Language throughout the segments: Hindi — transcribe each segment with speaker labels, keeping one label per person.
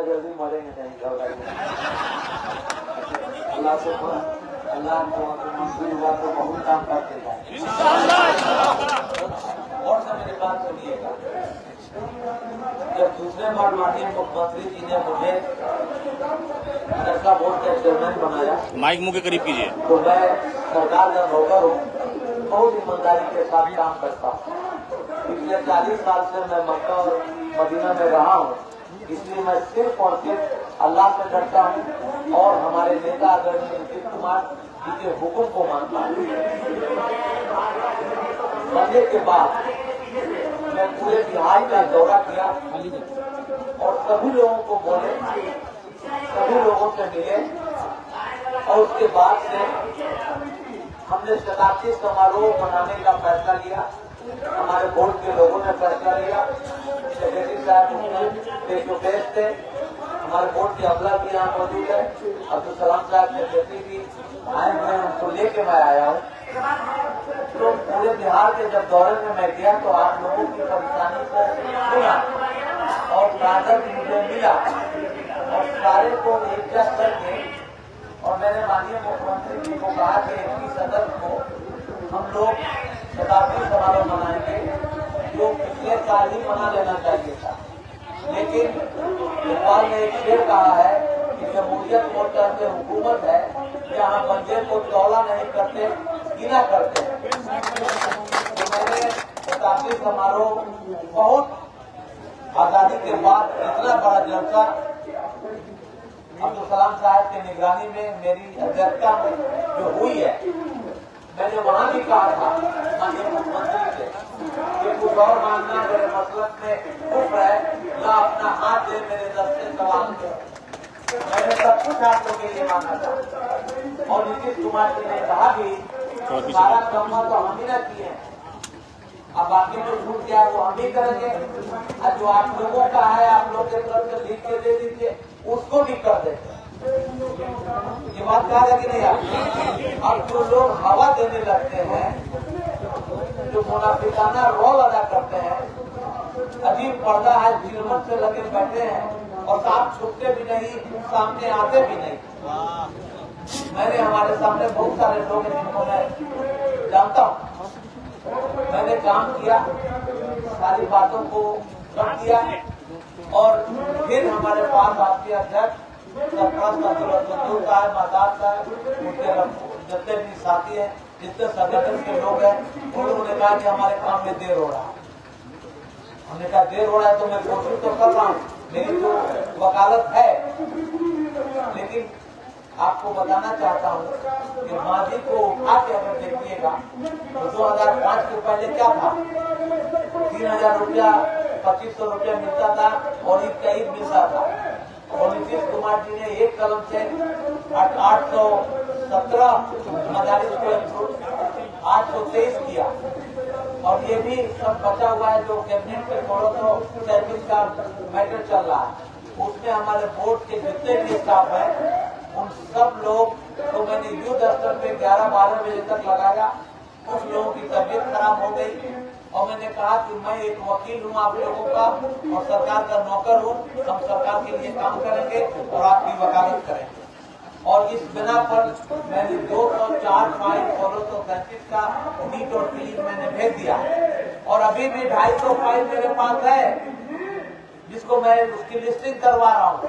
Speaker 1: इतना जल्दी मरेंगे नहीं घबराइए। अल्लाह से अल्लाह को मंजूर हुआ तो बहुत काम करते जाए। और सब मेरी बात सुनिएगा, जब दूसरे बार माननीय मुख्यमंत्री जी ने मुझे नशा बोर्ड का चेयरमैन बनाया,
Speaker 2: माइक मुंह के करीब कीजिए,
Speaker 1: तो मैं सरकार का नौकर हूँ, बहुत ईमानदारी के साथ काम करता हूँ। पिछले 40 साल से मैं मक्का और मदीना में रहा हूँ, इसलिए मैं सिर्फ और सिर्फ अल्लाह से डरता हूँ और हमारे नेता आदरणीय नीतीश कुमार जी के हुक्म को मानता हूँ। बनने के बाद मैं पूरे बिहार का दौरा किया और सभी लोगों को बोले, सभी लोगों से मिले और उसके बाद से हमने शताब्दी समारोह मनाने का फैसला लिया। हमारे बोर्ड के लोगों ने फैसला लिया, सेक्रेटरी साहब उसमें फेस टू फेस थे, हमारे बोर्ड के अमला भी यहाँ मौजूद है, अब्दुल सलाम साहब सेक्रेटरी भी आए हुए हैं, उनको लेके मैं आया हूँ। तो पूरे बिहार के जब दौरे में मैं गया तो आप लोगों की परेशानी को सुना और कागज मुझे मिला और सारे को एकजुट करके और मैंने माननीय मुख्यमंत्री जी को कहा कि 21 अगस्त को हम लोग शताब्दी समारोह मनाएंगे, जो पिछले साल ही मना लेना चाहिए था। लेकिन नेपाल ने एक शेर कहा है कि जमहूरियत मोर्चा से हुकूमत है, जहाँ बंदे को तौला नहीं करते, गिना करते हैं। तो मैंने शताब्दी समारोह बहुत आजादी के बाद इतना बड़ा जलसा अब्दुल सलाम साहब की निगरानी में मेरी अध्यक्षता में जो हुई है, मैंने वहां भी कहा था माननीय मुख्यमंत्री से कि कुछ और मांगना मेरे मसलक में कुफ्र है, ना अपना हाथ दे मेरे दस्ते सवाल को। मैंने सब कुछ आप लोग के लिए मांगा था और नीतीश कुमार जी ने कहा कि सारा काम तो हम ही ना किए हैं, अब बाकी जो छूट गया वो हम ही करेंगे, और जो आप लोगों का है आप लोग के तरफ से लिख के दे दीजिए, उसको भी कर देते। ये बात कहा है कि नहीं आप? अब जो लोग हवा देने लगते हैं, जो मुनाफिकाना रोल अदा करते हैं, अजीब पर्दा है, चिरमत से लगे बैठे हैं और साथ छुपते भी नहीं, सामने आते भी नहीं। मैंने हमारे सामने बहुत सारे लोग हैं जिनको मैं जानता हूँ, मैंने काम किया, सारी बातों को रख दिया और फिर हमारे पास आपके अध्यक्ष सरकार संतोष साहब, माताज साहब, उनके जितने भी साथी हैं, जितने संगठन के लोग हैं, उन्होंने कहा कि हमारे काम में देर हो रहा है। हमने कहा देर हो रहा है तो मैं कोशिश तो कर रहा हूँ, मेरी तो वकालत है, लेकिन आपको बताना चाहता हूँ कि माजी को उठा के अगर देखिएगा तो 2005 के पहले क्या था, 3000 रुपया 2500 रुपया मिलता था और ईद का ईद मिलता था और नीतीश कुमार जी ने एक कलम से 817 मदारिस को 823 किया और ये भी सब बचा हुआ है जो कैबिनेट पे 1637 का मैटर चल रहा है, उसमें हमारे बोर्ड के जितने भी स्टाफ है उन सब लोग तो मैंने युद्ध स्तर पे 11-12 बजे तक लगाया। कुछ लोगों की तबीयत खराब हो गई और मैंने कहा कि मैं एक वकील हूँ आप लोगों का और सरकार का नौकर हूँ, हम सरकार के लिए काम करेंगे और आपकी वकालत करेंगे। और इस बिना पर मैंने 204 फाइल 1637 का नीट और क्लीन मैंने भेज दिया और अभी भी 250 फाइल मेरे पास है जिसको मैं उसकी लिस्टिंग करवा रहा हूँ।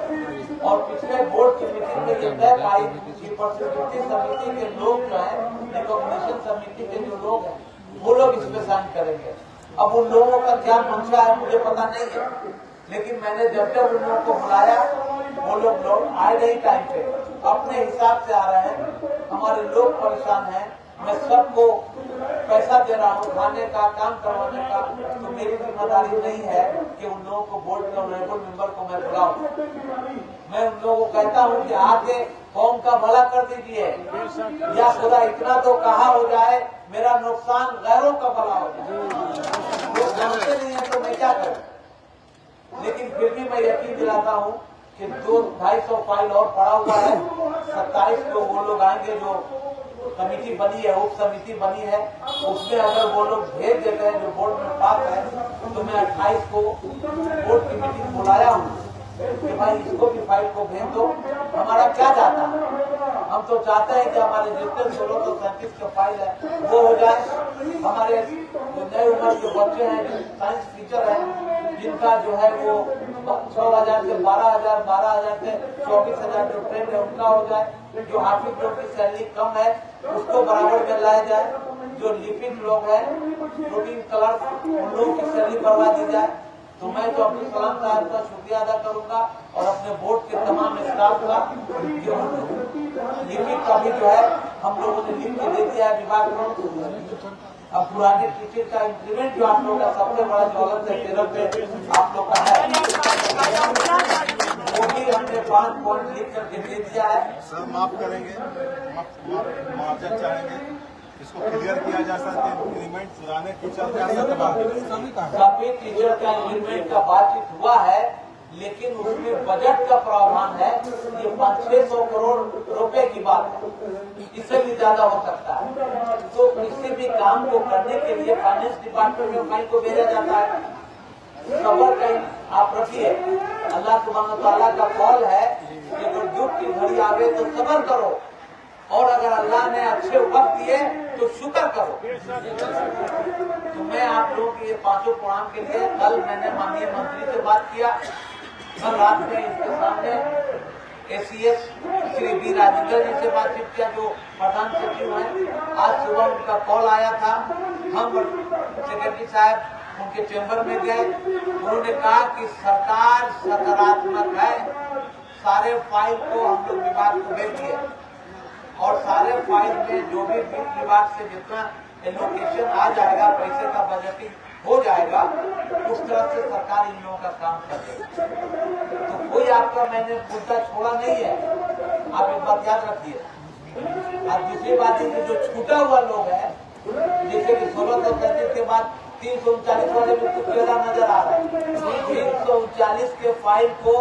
Speaker 1: और पिछले बोर्ड की मीटिंग में ये तय पाई कि पर्सनलिटी समिति के लोग जो है, रिकॉग्निशन समिति के जो लोग हैं वो लोग इस पे साइन करेंगे। अब उन लोगों का क्या मंशा है मुझे पता नहीं है, लेकिन मैंने जब जब उन लोगों को बुलाया वो लोग आए नहीं टाइम पे, अपने हिसाब से आ रहे हैं। हमारे लोग परेशान हैं, मैं सबको पैसा दे रहा हूँ खाने का, काम करवाने का, तो मेरी जिम्मेदारी नहीं है कि उन लोगों को बोर्ड के ऑनरेबल मेंबर को मैं बुलाऊं। मैं उन लोगों को कहता हूँ कि आके कौम का भला कर दीजिए या खुदा इतना तो कहा हो जाए मेरा नुकसान गैरों का भला हो जाए। लोग जानते नहीं है तो मैं क्या करूँ, लेकिन फिर भी मैं यकीन दिलाता हूँ कि 200-250 फाइल और पड़ा हुआ है। 27 को वो लोग आएंगे जो कमेटी बनी है, उप समिति बनी है, उसमें अगर वो लोग भेज देते हैं जो बोर्ड में पास है तो मैं 28 को बोर्ड की मीटिंग बुलाया हूँ कि भाई इसको भी फाइल को भेज दो। हमारा क्या जाता है, हम तो चाहते हैं कि हमारे जितने 1637 के फाइल है वो हो जाए। हमारे जो नए उम्र के बच्चे हैं, जो साइंस टीचर हैं, जिनका जो है वो 6,000 से 12,000, 12,000 से 24,000 जो ट्रेन है उनका हो जाए। जो हाफिज लोग की सैलरी कम है उसको बराबर में लाया जाए। जो लिपिक लोग हैं, प्रोटीन क्लर्क, उन लोगों की सैलरी बढ़वा दी जाए। तो मैं तो अब्दुल कलाम साहब का शुक्रिया अदा करूंगा और अपने बोर्ड के तमाम स्टाफ का। लिपिक का भी जो है हम लोगों ने लिख के दे दिया है विभाग को। अब पुराने टीचर का इंक्रीमेंट जो आप लोगों का सबसे बड़ा जो अलग से 13 पे आप लोग का है, वो भी हमने 5 पॉइंट लिख करके दे दिया है।
Speaker 2: सर माफ करेंगे, मुआवजा चाहेंगे, इसको क्लियर किया जा सकता है। इंक्रीमेंट सुधारने की
Speaker 1: सभी टीचर का इंक्रीमेंट का बातचीत हुआ है, लेकिन उसमें बजट का प्रावधान है। ये 500-600 करोड़ रुपए की बात है, इससे भी ज्यादा हो सकता है। तो किसी भी काम को करने के लिए फाइनेंस डिपार्टमेंट में फाइल को भेजा जाता है। सबर कहीं आप रखिए, अल्लाह सुब्हान तआला का कौल है कि अगर दुख की घड़ी आवे तो सबर करो, और अगर अल्लाह ने अच्छे वक्त दिए तो शुक्र करो। तो मैं आप लोगों के ये 5 प्रोग्राम के लिए कल मैंने माननीय मंत्री से बात किया। कल रात में इसके सामने एसीएस श्री बी राजेंद्र जी से बातचीत किया, जो प्रधान सचिव हैं। आज सुबह उनका कॉल आया था, हम सेक्रेटरी साहब उनके चैम्बर में गए। उन्होंने कहा कि सरकार सकारात्मक है, सारे फाइल को हम लोग विभाग को भेज दिए और सारे फाइल में जो भी विभाग से जितना एलोकेशन आ जाएगा, पैसे का बजटिंग हो जाएगा, उस तरह से सरकार इन लोगों का काम करेगी। तो कोई आपका मैंने मुद्दा छोड़ा नहीं है, आप एक बात याद रखिए। और दूसरी बात है, जो छूटा हुआ लोग है, जैसे कि 1637 के बाद 339 वाले में कुछ पेड़ा नजर आ रहा है। 339 के फाइल को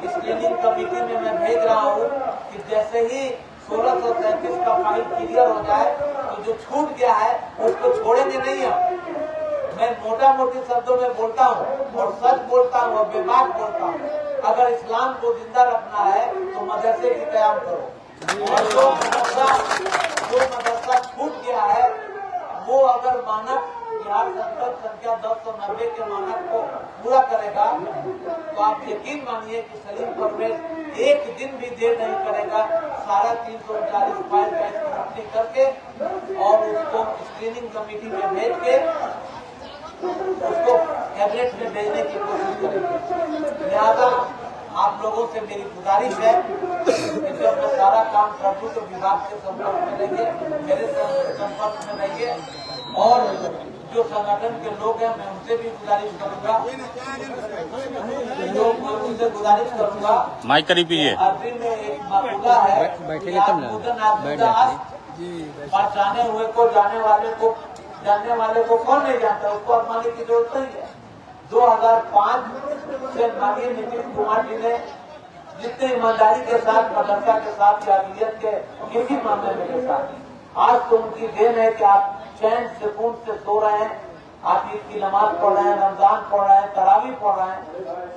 Speaker 1: स्क्रीनिंग कमेटी में मैं भेज रहा हूँ कि जैसे ही 1637 का फाइल क्लियर हो जाए तो जो छूट गया है उसको छोड़ेंगे नहीं हम। मैं मोटा मोटी शब्दों में बोलता हूँ और सच बोलता हूँ और बेबाक बोलता हूँ। अगर इस्लाम को जिंदा रखना है तो मदरसे की कयाम करो। और जो मदरसा छूट गया है वो अगर मानक बिहार संसद संख्या 1090 के मानक को पूरा करेगा तो आप यकीन मानिए कि सलीम परवेज एक दिन भी देर नहीं करेगा, सारा 339 फाइल का स्क्रूटनी करके और उसको स्क्रीनिंग कमेटी में भेज के उसको कैबिनेट में भेजने की कोशिश करेंगे। लिहाजा आप लोगों से मेरी गुजारिश है कि जब मैं सारा काम कर दूं तो विभाग के संपर्क में रहिए, मेरे संपर्क में रहिए। और जो संगठन के लोग हैं मैं उनसे भी गुजारिश करूंगा, उनसे गुजारिश करूंगा
Speaker 3: माइक करीब कीजिए।
Speaker 1: अरबी में एक मकूला है, पहचाने हुए को जानने वाले को कौन नहीं जानता, उसको अपनाने की जरूरत नहीं है। 2005 से माननीय नीतीश कुमार जी ने जितने ईमानदारी के साथ मदरसा के साथ या अक़लियत के किसी मामले में के साथ, आज तो उनकी देन है कि आप चैन सुकून से सो रहे हैं, आप ईद की नमाज पढ़ रहे हैं, रमजान पढ़ रहे हैं, तरावी पढ़ रहे हैं,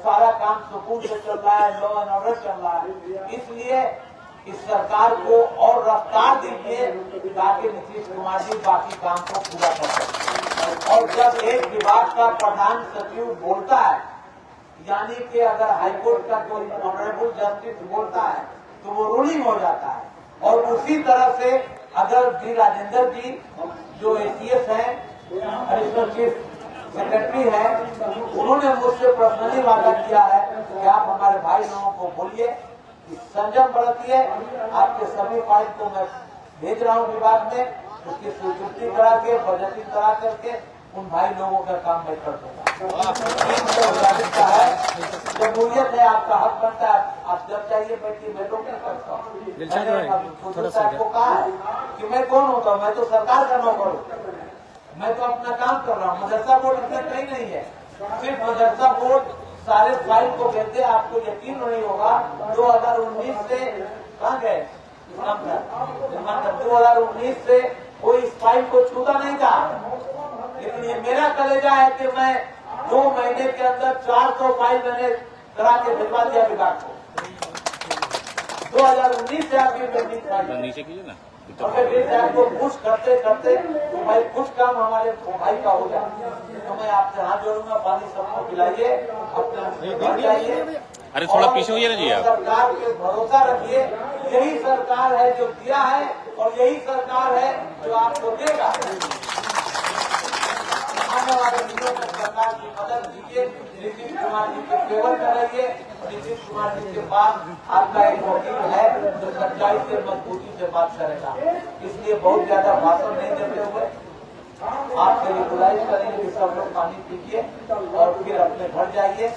Speaker 1: सारा काम सुकून से चल रहा है, लॉ एंड ऑर्डर चल रहा है। इसलिए इस सरकार को और रफ्तार दीजिए ताकि नीतीश कुमार जी बाकी काम को पूरा कर सकें। और जब एक विभाग का प्रधान सचिव बोलता है, यानी कि अगर हाईकोर्ट का कोई ऑनरेबल जस्टिस बोलता है तो वो रूलिंग हो जाता है। और उसी तरह से अगर बी राजेंद्र जी जो एसीएस हैं, एडिशनल चीफ सेक्रेटरी हैं, उन्होंने मुझसे पर्सनली वादा किया है कि आप हमारे भाई लोगों को बोलिए, संयम बरतिए। आपके सभी फाइल को मैं भेज रहा हूँ विभाग में, उसकी स्वीकृति करा के बजटिंग करा करके उन भाई लोगों का काम मैं कर दूंगा। जमहूरियत है, आपका हक बनता है, आप जब चाहिए बैठिए, मैं तो क्या करता हूँ। को कहा है कि मैं कौन होता हूँ, मैं तो सरकार का नौकर हूँ, मैं तो अपना काम कर रहा हूँ। मदरसा बोर्ड इसमें कहीं नहीं है, सिर्फ मदरसा बोर्ड सारे फाइल को भेजते। आपको यकीन नहीं होगा 2019 से कहाँ गए 2019 से कोई इस फाइल को छूता नहीं था, लेकिन ये मेरा कलेजा है कि मैं 2 महीने के अंदर 400 फाइल मैंने करा के भिजवा दिया विभाग को। 2019 से आपकी पेंडिंग फाइल
Speaker 3: नीचे कीजिए ना।
Speaker 1: और फिर जैसे आपको पुश करते करते तो भाई कुछ काम हमारे भाई का हो जाए, तो मैं आपसे हाथ जोड़ूंगा, पानी सबको पिलाइए, अपने घर जाइए।
Speaker 3: अरे थोड़ा पीछे होइए ना जी आप।
Speaker 1: सरकार पे भरोसा रखिए, यही सरकार है जो दिया है और यही सरकार है जो आपको देगा। आने वाले दिनों में सरकार की मदद कीजिए, नीतीश कुमार जी के फेवर कराइए। नीतीश कुमार जी के पास आपका एक वकील है जो सच्चाई से मजबूती से बात करेगा, इसलिए बहुत ज्यादा भाषण नहीं देते हुए आपसे रिक्वेस्ट करेंगे कि सब लोग पानी पीजिए और फिर अपने घर जाइए।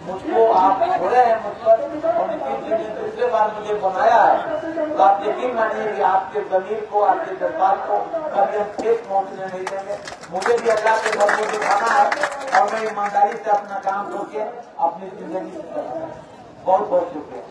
Speaker 1: मुझको आप छोड़े हैं मुझ पर, और नीतीश जी ने दूसरे बार मुझे बनाया है, तो आप यकीन मानिए कि आपके जमीर को, आपके जज्बात को कभी हम ठेस पहुंचने नहीं देंगे। मुझे भी अल्लाह के घर को दिखाना है और मैं ईमानदारी से अपना काम करके अपनी जिंदगी बहुत बहुत शुक्रिया।